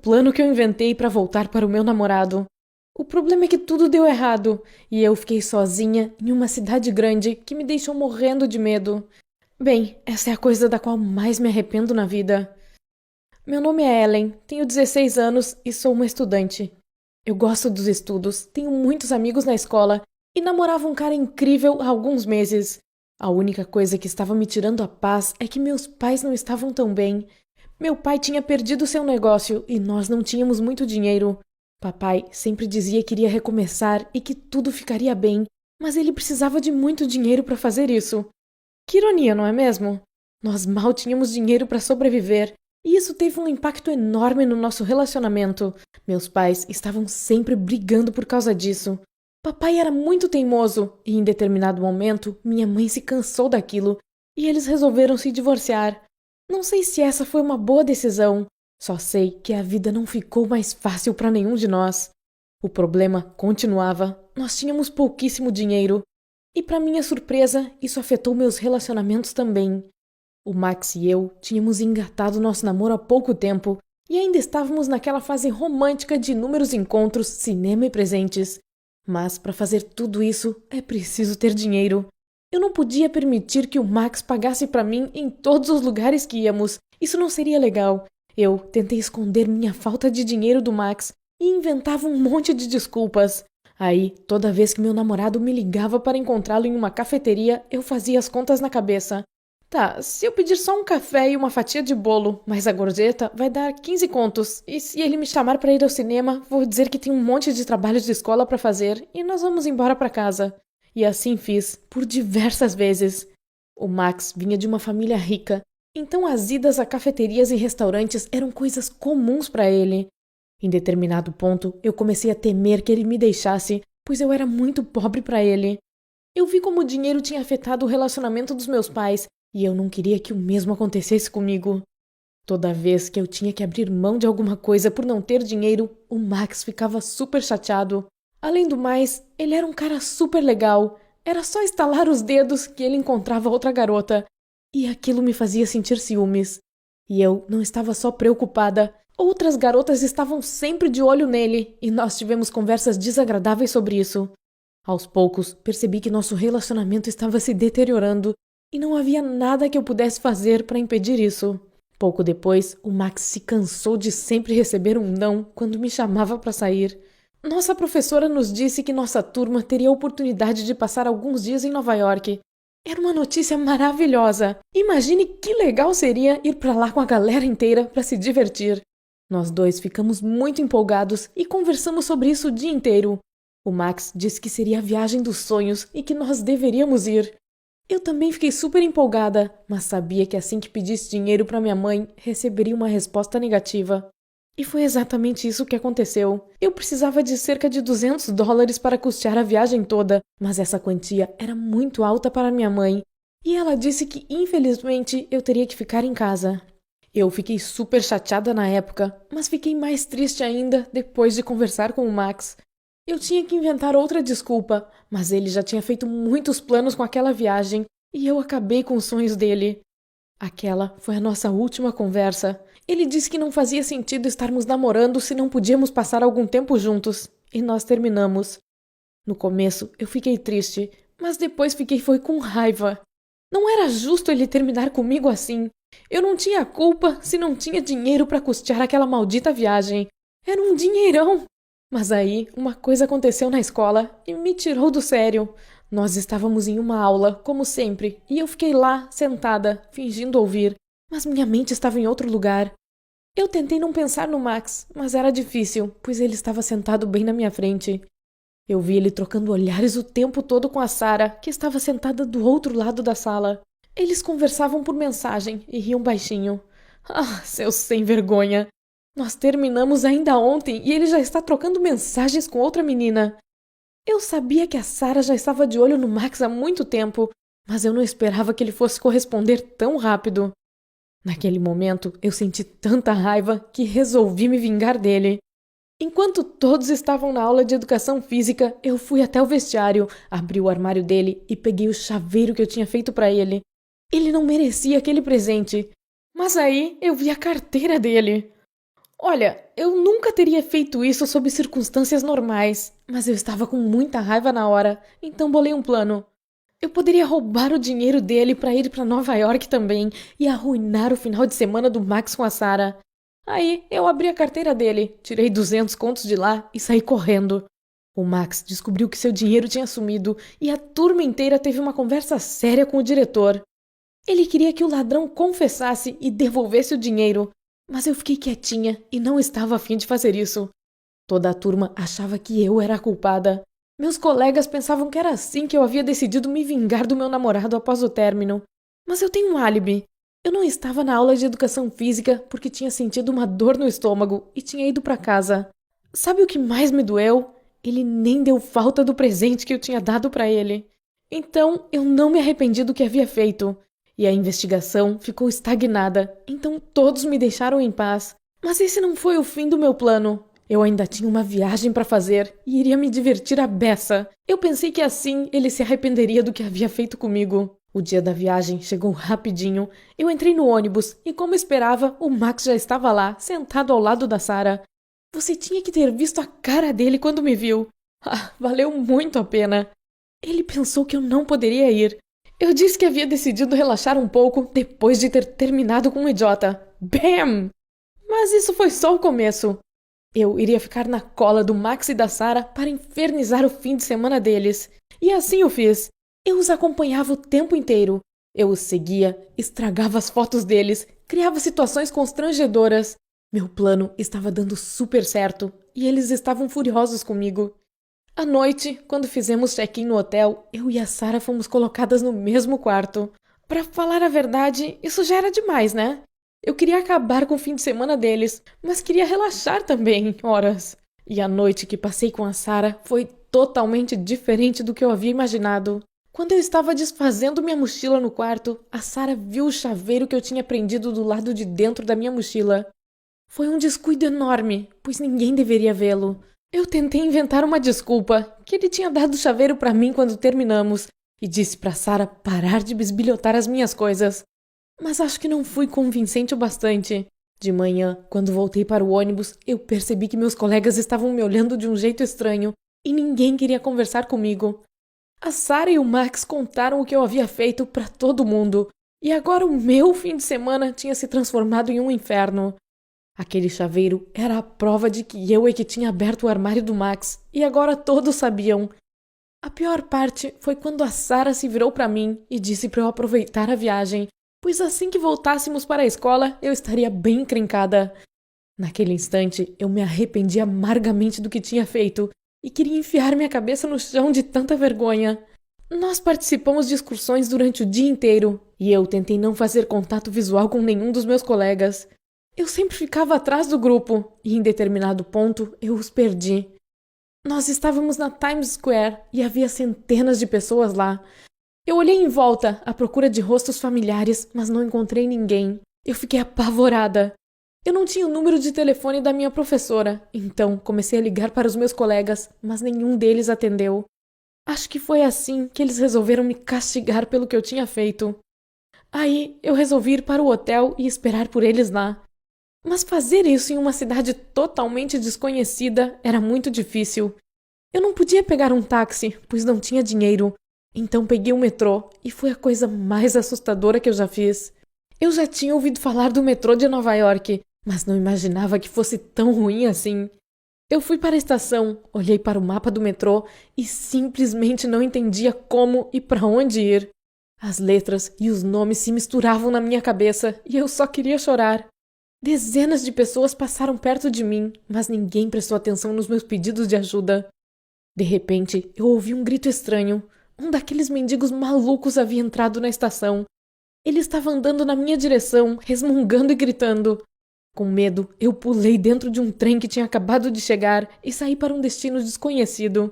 plano que eu inventei para voltar para o meu namorado. O problema é que tudo deu errado e eu fiquei sozinha em uma cidade grande que me deixou morrendo de medo. Bem, essa é a coisa da qual mais me arrependo na vida. Meu nome é Ellen, tenho 16 anos e sou uma estudante. Eu gosto dos estudos, tenho muitos amigos na escola e namorava um cara incrível há alguns meses. A única coisa que estava me tirando a paz é que meus pais não estavam tão bem. Meu pai tinha perdido seu negócio e nós não tínhamos muito dinheiro. Papai sempre dizia que iria recomeçar e que tudo ficaria bem, mas ele precisava de muito dinheiro para fazer isso. Que ironia, não é mesmo? Nós mal tínhamos dinheiro para sobreviver, e isso teve um impacto enorme no nosso relacionamento. Meus pais estavam sempre brigando por causa disso. Papai era muito teimoso, e em determinado momento, minha mãe se cansou daquilo, e eles resolveram se divorciar. Não sei se essa foi uma boa decisão, só sei que a vida não ficou mais fácil para nenhum de nós. O problema continuava, nós tínhamos pouquíssimo dinheiro, e para minha surpresa, isso afetou meus relacionamentos também. O Max e eu tínhamos engatado nosso namoro há pouco tempo e ainda estávamos naquela fase romântica de inúmeros encontros, cinema e presentes. Mas para fazer tudo isso é preciso ter dinheiro. Eu não podia permitir que o Max pagasse para mim em todos os lugares que íamos. Isso não seria legal. Eu tentei esconder minha falta de dinheiro do Max e inventava um monte de desculpas. Aí, toda vez que meu namorado me ligava para encontrá-lo em uma cafeteria, eu fazia as contas na cabeça. Tá, se eu pedir só um café e uma fatia de bolo, mais a gorjeta, vai dar 15 contos. E se ele me chamar para ir ao cinema, vou dizer que tem um monte de trabalhos de escola para fazer e nós vamos embora para casa. E assim fiz, por diversas vezes. O Max vinha de uma família rica, então as idas a cafeterias e restaurantes eram coisas comuns para ele. Em determinado ponto, eu comecei a temer que ele me deixasse, pois eu era muito pobre para ele. Eu vi como o dinheiro tinha afetado o relacionamento dos meus pais, e eu não queria que o mesmo acontecesse comigo. Toda vez que eu tinha que abrir mão de alguma coisa por não ter dinheiro, o Max ficava super chateado. Além do mais, ele era um cara super legal. Era só estalar os dedos que ele encontrava outra garota. E aquilo me fazia sentir ciúmes. E eu não estava só preocupada. Outras garotas estavam sempre de olho nele, e nós tivemos conversas desagradáveis sobre isso. Aos poucos, percebi que nosso relacionamento estava se deteriorando e não havia nada que eu pudesse fazer para impedir isso. Pouco depois, o Max se cansou de sempre receber um não quando me chamava para sair. Nossa professora nos disse que nossa turma teria a oportunidade de passar alguns dias em Nova York. Era uma notícia maravilhosa. Imagine que legal seria ir para lá com a galera inteira para se divertir. Nós dois ficamos muito empolgados e conversamos sobre isso o dia inteiro. O Max disse que seria a viagem dos sonhos e que nós deveríamos ir. Eu também fiquei super empolgada, mas sabia que assim que pedisse dinheiro para minha mãe, receberia uma resposta negativa. E foi exatamente isso que aconteceu. Eu precisava de cerca de $200 para custear a viagem toda, mas essa quantia era muito alta para minha mãe, e ela disse que infelizmente eu teria que ficar em casa. Eu fiquei super chateada na época, mas fiquei mais triste ainda depois de conversar com o Max. Eu tinha que inventar outra desculpa, mas ele já tinha feito muitos planos com aquela viagem e eu acabei com os sonhos dele. Aquela foi a nossa última conversa. Ele disse que não fazia sentido estarmos namorando se não podíamos passar algum tempo juntos, e nós terminamos. No começo eu fiquei triste, mas depois foi com raiva. Não era justo ele terminar comigo assim. Eu não tinha culpa se não tinha dinheiro para custear aquela maldita viagem. Era um dinheirão! Mas aí, uma coisa aconteceu na escola e me tirou do sério. Nós estávamos em uma aula, como sempre, e eu fiquei lá, sentada, fingindo ouvir, mas minha mente estava em outro lugar. Eu tentei não pensar no Max, mas era difícil, pois ele estava sentado bem na minha frente. Eu vi ele trocando olhares o tempo todo com a Sarah, que estava sentada do outro lado da sala. Eles conversavam por mensagem e riam baixinho. Ah, seus sem vergonha! Nós terminamos ainda ontem e ele já está trocando mensagens com outra menina. Eu sabia que a Sarah já estava de olho no Max há muito tempo, mas eu não esperava que ele fosse corresponder tão rápido. Naquele momento, eu senti tanta raiva que resolvi me vingar dele. Enquanto todos estavam na aula de educação física, eu fui até o vestiário, abri o armário dele e peguei o chaveiro que eu tinha feito para ele. Ele não merecia aquele presente. Mas aí eu vi a carteira dele. Olha, eu nunca teria feito isso sob circunstâncias normais, mas eu estava com muita raiva na hora, então bolei um plano. Eu poderia roubar o dinheiro dele para ir para Nova York também e arruinar o final de semana do Max com a Sarah. Aí eu abri a carteira dele, tirei 200 contos de lá e saí correndo. O Max descobriu que seu dinheiro tinha sumido e a turma inteira teve uma conversa séria com o diretor. Ele queria que o ladrão confessasse e devolvesse o dinheiro, mas eu fiquei quietinha e não estava a fim de fazer isso. Toda a turma achava que eu era a culpada. Meus colegas pensavam que era assim que eu havia decidido me vingar do meu namorado após o término. Mas eu tenho um álibi. Eu não estava na aula de educação física porque tinha sentido uma dor no estômago e tinha ido para casa. Sabe o que mais me doeu? Ele nem deu falta do presente que eu tinha dado para ele. Então, eu não me arrependi do que havia feito. E a investigação ficou estagnada, então todos me deixaram em paz. Mas esse não foi o fim do meu plano. Eu ainda tinha uma viagem para fazer e iria me divertir à beça. Eu pensei que assim ele se arrependeria do que havia feito comigo. O dia da viagem chegou rapidinho. Eu entrei no ônibus e, como esperava, o Max já estava lá, sentado ao lado da Sarah. Você tinha que ter visto a cara dele quando me viu. Ah, valeu muito a pena. Ele pensou que eu não poderia ir. Eu disse que havia decidido relaxar um pouco depois de ter terminado com um idiota. Bam! Mas isso foi só o começo. Eu iria ficar na cola do Max e da Sarah para infernizar o fim de semana deles. E assim eu fiz. Eu os acompanhava o tempo inteiro. Eu os seguia, estragava as fotos deles, criava situações constrangedoras. Meu plano estava dando super certo e eles estavam furiosos comigo. À noite, quando fizemos check-in no hotel, eu e a Sarah fomos colocadas no mesmo quarto. Pra falar a verdade, isso já era demais, né? Eu queria acabar com o fim de semana deles, mas queria relaxar também, horas. E a noite que passei com a Sarah foi totalmente diferente do que eu havia imaginado. Quando eu estava desfazendo minha mochila no quarto, a Sarah viu o chaveiro que eu tinha prendido do lado de dentro da minha mochila. Foi um descuido enorme, pois ninguém deveria vê-lo. Eu tentei inventar uma desculpa, que ele tinha dado o chaveiro para mim quando terminamos, e disse para Sarah parar de bisbilhotar as minhas coisas. Mas acho que não fui convincente o bastante. De manhã, quando voltei para o ônibus, eu percebi que meus colegas estavam me olhando de um jeito estranho e ninguém queria conversar comigo. A Sarah e o Max contaram o que eu havia feito para todo mundo, e agora o meu fim de semana tinha se transformado em um inferno. Aquele chaveiro era a prova de que eu é que tinha aberto o armário do Max, e agora todos sabiam. A pior parte foi quando a Sarah se virou para mim e disse para eu aproveitar a viagem, pois assim que voltássemos para a escola, eu estaria bem encrencada. Naquele instante, eu me arrependi amargamente do que tinha feito e queria enfiar minha cabeça no chão de tanta vergonha. Nós participamos de excursões durante o dia inteiro, e eu tentei não fazer contato visual com nenhum dos meus colegas. Eu sempre ficava atrás do grupo, e em determinado ponto eu os perdi. Nós estávamos na Times Square e havia centenas de pessoas lá. Eu olhei em volta, à procura de rostos familiares, mas não encontrei ninguém. Eu fiquei apavorada. Eu não tinha o número de telefone da minha professora, então comecei a ligar para os meus colegas, mas nenhum deles atendeu. Acho que foi assim que eles resolveram me castigar pelo que eu tinha feito. Aí eu resolvi ir para o hotel e esperar por eles lá. Mas fazer isso em uma cidade totalmente desconhecida era muito difícil. Eu não podia pegar um táxi, pois não tinha dinheiro. Então peguei o metrô, e foi a coisa mais assustadora que eu já fiz. Eu já tinha ouvido falar do metrô de Nova York, mas não imaginava que fosse tão ruim assim. Eu fui para a estação, olhei para o mapa do metrô e simplesmente não entendia como e para onde ir. As letras e os nomes se misturavam na minha cabeça e eu só queria chorar. Dezenas de pessoas passaram perto de mim, mas ninguém prestou atenção nos meus pedidos de ajuda. De repente, eu ouvi um grito estranho. Um daqueles mendigos malucos havia entrado na estação. Ele estava andando na minha direção, resmungando e gritando. Com medo, eu pulei dentro de um trem que tinha acabado de chegar e saí para um destino desconhecido.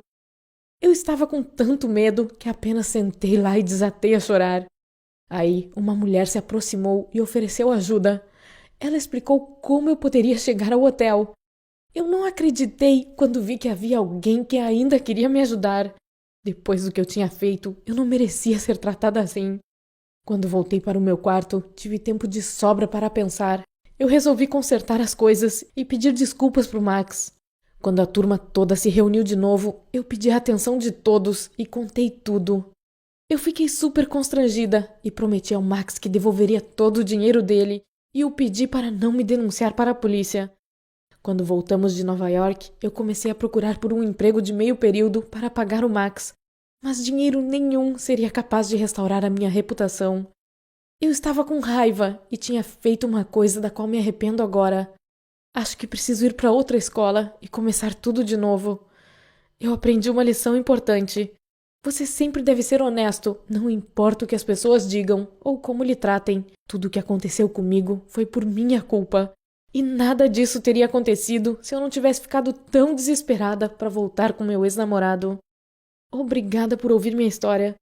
Eu estava com tanto medo que apenas sentei lá e desatei a chorar. Aí, uma mulher se aproximou e ofereceu ajuda. Ela explicou como eu poderia chegar ao hotel. Eu não acreditei quando vi que havia alguém que ainda queria me ajudar. Depois do que eu tinha feito, eu não merecia ser tratada assim. Quando voltei para o meu quarto, tive tempo de sobra para pensar. Eu resolvi consertar as coisas e pedir desculpas pro Max. Quando a turma toda se reuniu de novo, eu pedi a atenção de todos e contei tudo. Eu fiquei super constrangida e prometi ao Max que devolveria todo o dinheiro dele e o pedi para não me denunciar para a polícia. Quando voltamos de Nova York, eu comecei a procurar por um emprego de meio período para pagar o Max, mas dinheiro nenhum seria capaz de restaurar a minha reputação. Eu estava com raiva e tinha feito uma coisa da qual me arrependo agora. Acho que preciso ir para outra escola e começar tudo de novo. Eu aprendi uma lição importante. Você sempre deve ser honesto, não importa o que as pessoas digam ou como lhe tratem. Tudo o que aconteceu comigo foi por minha culpa. E nada disso teria acontecido se eu não tivesse ficado tão desesperada para voltar com meu ex-namorado. Obrigada por ouvir minha história.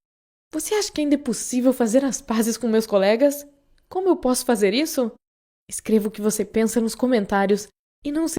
Você acha que ainda é possível fazer as pazes com meus colegas? Como eu posso fazer isso? Escreva o que você pensa nos comentários e não se